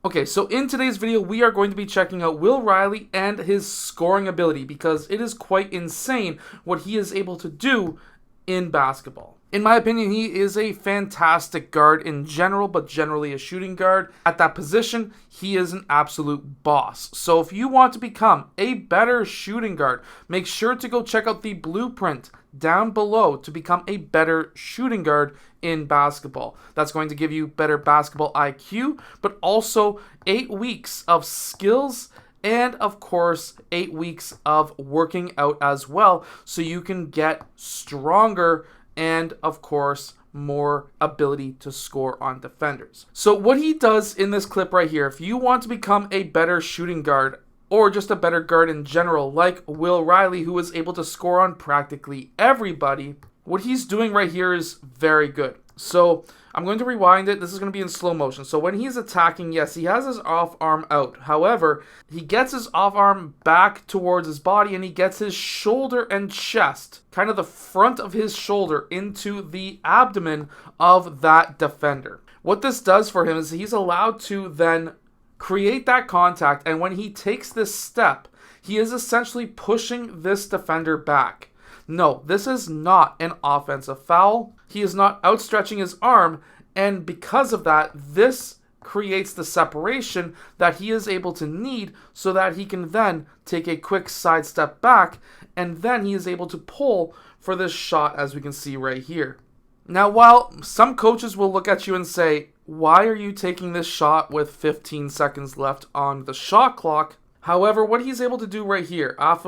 Okay, so in today's video, we are going to be checking out Will Riley and his scoring ability because it is quite insane what he is able to do in basketball. In my opinion, he is a fantastic guard in general, but generally a shooting guard. At that position, he is an absolute boss. So if you want to become a better shooting guard, make sure to go check out the blueprint down below to become a better shooting guard in basketball. That's going to give you better basketball IQ, but also 8 weeks of skills and of course 8 weeks of working out as well, so you can get stronger and of course more ability to score on defenders. So what he does in this clip right here, if you want to become a better shooting guard or just a better guard in general, like Will Riley, who is able to score on practically everybody, what he's doing right here is very good. So I'm going to rewind it. This is going to be in slow motion. So when he's attacking, yes, he has his off arm out. However, he gets his off arm back towards his body and he gets his shoulder and chest, kind of the front of his shoulder, into the abdomen of that defender. What this does for him is he's allowed to then create that contact, and when he takes this step, he is essentially pushing this defender back. No, this is not an offensive foul. He is not outstretching his arm, and because of that, this creates the separation that he is able to need so that he can then take a quick side step back, and then he is able to pull for this shot, as we can see right here. Now, while some coaches will look at you and say, why are you taking this shot with 15 seconds left on the shot clock? However, what he's able to do right here, off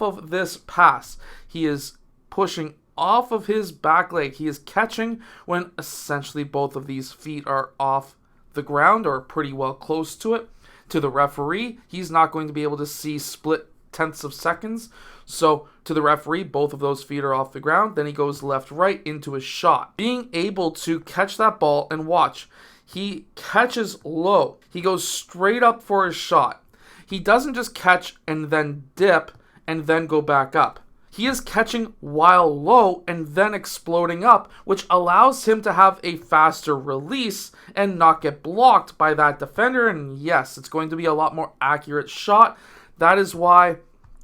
of this pass, he is pushing off of his back leg. He is catching when essentially both of these feet are off the ground or pretty well close to it. To the referee, he's not going to be able to see split tenths of seconds. So to the referee, both of those feet are off the ground. Then he goes left-right into his shot. Being able to catch that ball and watch, he catches low. He goes straight up for his shot. He doesn't just catch and then dip and then go back up. He is catching while low and then exploding up, which allows him to have a faster release and not get blocked by that defender. And yes, it's going to be a lot more accurate shot. That is why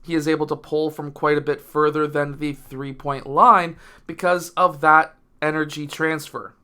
he is able to pull from quite a bit further than the three-point line because of that energy transfer.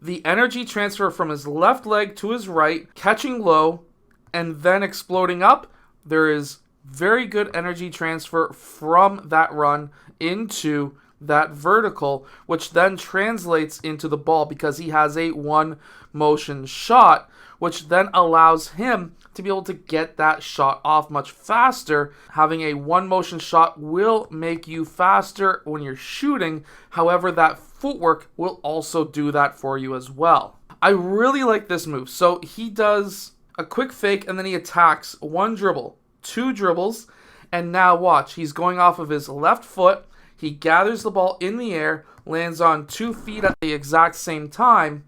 The energy transfer from his left leg to his right, catching low, and then exploding up, there is very good energy transfer from that run into that vertical, which then translates into the ball because he has a one motion shot, which then allows him to be able to get that shot off much faster. Having a one motion shot will make you faster when you're shooting. However, that footwork will also do that for you as well. I really like this move. So he does a quick fake and then he attacks one dribble, two dribbles, and now watch. He's going off of his left foot. He gathers the ball in the air, lands on 2 feet at the exact same time,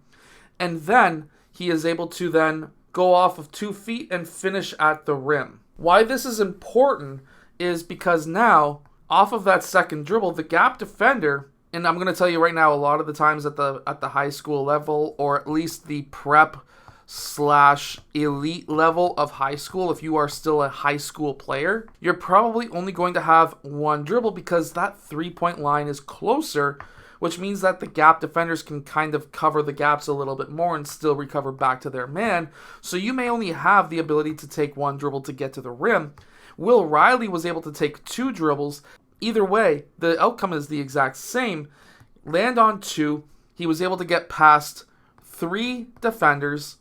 and then he is able to then go off of 2 feet and finish at the rim. Why this is important is because now, off of that second dribble, the gap defender, and I'm going to tell you right now, a lot of the times at the high school level, or at least the prep / elite level of high school, if you are still a high school player, you're probably only going to have one dribble because that 3-point line is closer, which means that the gap defenders can kind of cover the gaps a little bit more and still recover back to their man. So you may only have the ability to take one dribble to get to the rim. Will Riley was able to take 2 dribbles. Either way, the outcome is the exact same. Land on 2. He was able to get past 3 defenders.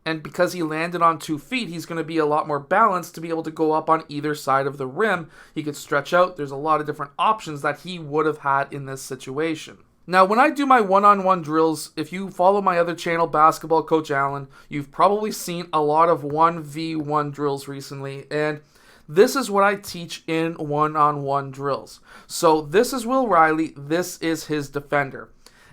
And because he landed on 2 feet, he's going to be a lot more balanced to be able to go up on either side of the rim. He could stretch out. There's a lot of different options that he would have had in this situation. Now, when I do my one-on-one drills, if you follow my other channel, Basketball Coach Allen, you've probably seen a lot of 1v1 drills recently. And this is what I teach in one-on-one drills. So this is Will Riley. This is his defender.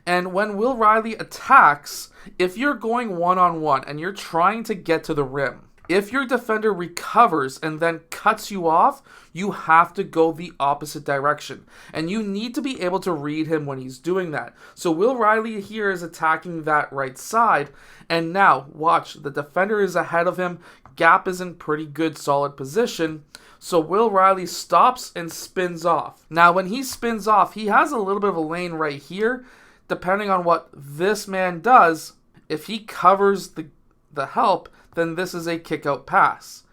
And when Will Riley attacks, if you're going one-on-one and you're trying to get to the rim, if your defender recovers and then cuts you off, you have to go the opposite direction. And you need to be able to read him when he's doing that. So Will Riley here is attacking that right side. And now, watch, the defender is ahead of him. Gap is in pretty good, solid position. So Will Riley stops and spins off. Now, when he spins off, he has a little bit of a lane right here. Depending on what this man does, if he covers the help, then this is a kick-out pass.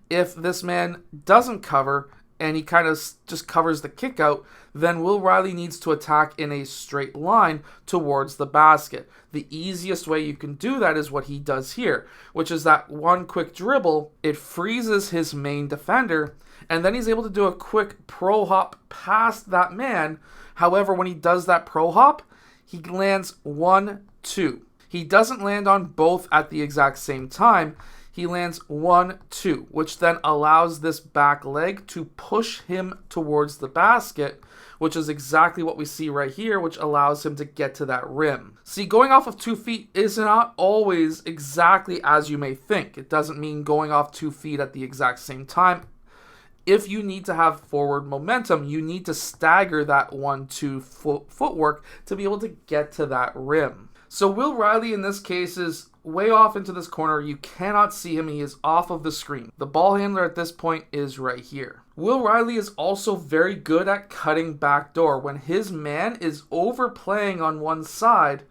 If this man doesn't cover and he kind of just covers the kick-out, then Will Riley needs to attack in a straight line towards the basket. The easiest way you can do that is what he does here, which is that one quick dribble. It freezes his main defender, and then he's able to do a quick pro hop past that man. However, when he does that pro hop, he lands 1-2. He doesn't land on both at the exact same time. He lands 1-2, which then allows this back leg to push him towards the basket, which is exactly what we see right here, which allows him to get to that rim. See, going off of 2 feet is not always exactly as you may think. It doesn't mean going off 2 feet at the exact same time. If you need to have forward momentum, you need to stagger that 1-2 footwork to be able to get to that rim. So Will Riley in this case is way off into this corner. You cannot see him. He is off of the screen. The ball handler at this point is right here. Will Riley is also very good at cutting backdoor. When his man is overplaying on one side,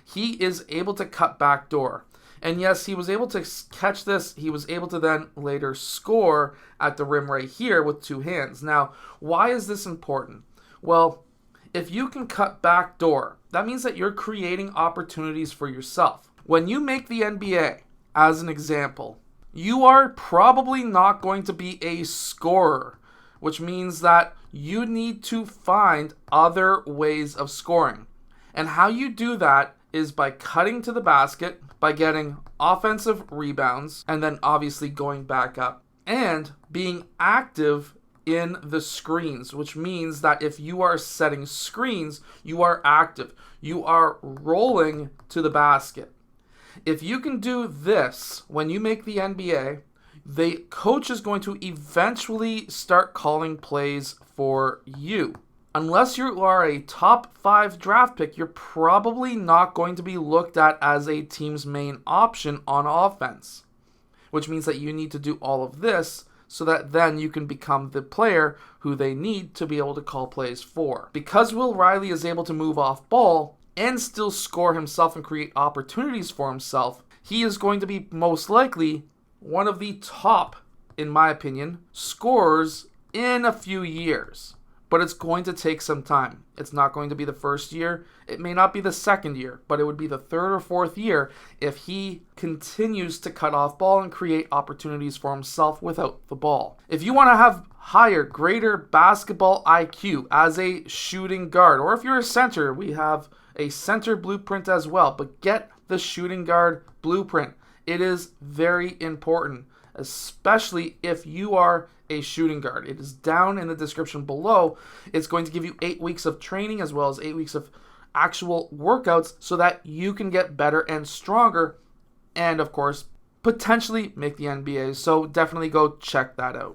he is able to cut backdoor. And yes, he was able to catch this. He was able to then later score at the rim right here with 2 hands. Now, why is this important? Well, if you can cut backdoor, that means that you're creating opportunities for yourself. When you make the NBA, as an example, you are probably not going to be a scorer, which means that you need to find other ways of scoring. And how you do that is by cutting to the basket, by getting offensive rebounds, and then obviously going back up, and being active in the screens, which means that if you are setting screens, you are active. You are rolling to the basket. If you can do this when you make the NBA, the coach is going to eventually start calling plays for you. Unless you are a top 5 draft pick, you're probably not going to be looked at as a team's main option on offense, which means that you need to do all of this so that then you can become the player who they need to be able to call plays for. Because Will Riley is able to move off ball and still score himself and create opportunities for himself, he is going to be most likely one of the top, in my opinion, scorers in a few years. But it's going to take some time. It's not going to be the first year. It may not be the second year, but it would be the 3rd or 4th year if he continues to cut off ball and create opportunities for himself without the ball. If you want to have higher, greater basketball IQ as a shooting guard, or if you're a center, we have a center blueprint as well, but get the shooting guard blueprint. It is very important, especially if you are a shooting guard. It is down in the description below. It's going to give you 8 weeks of training as well as 8 weeks of actual workouts so that you can get better and stronger and, of course, potentially make the NBA. So definitely go check that out.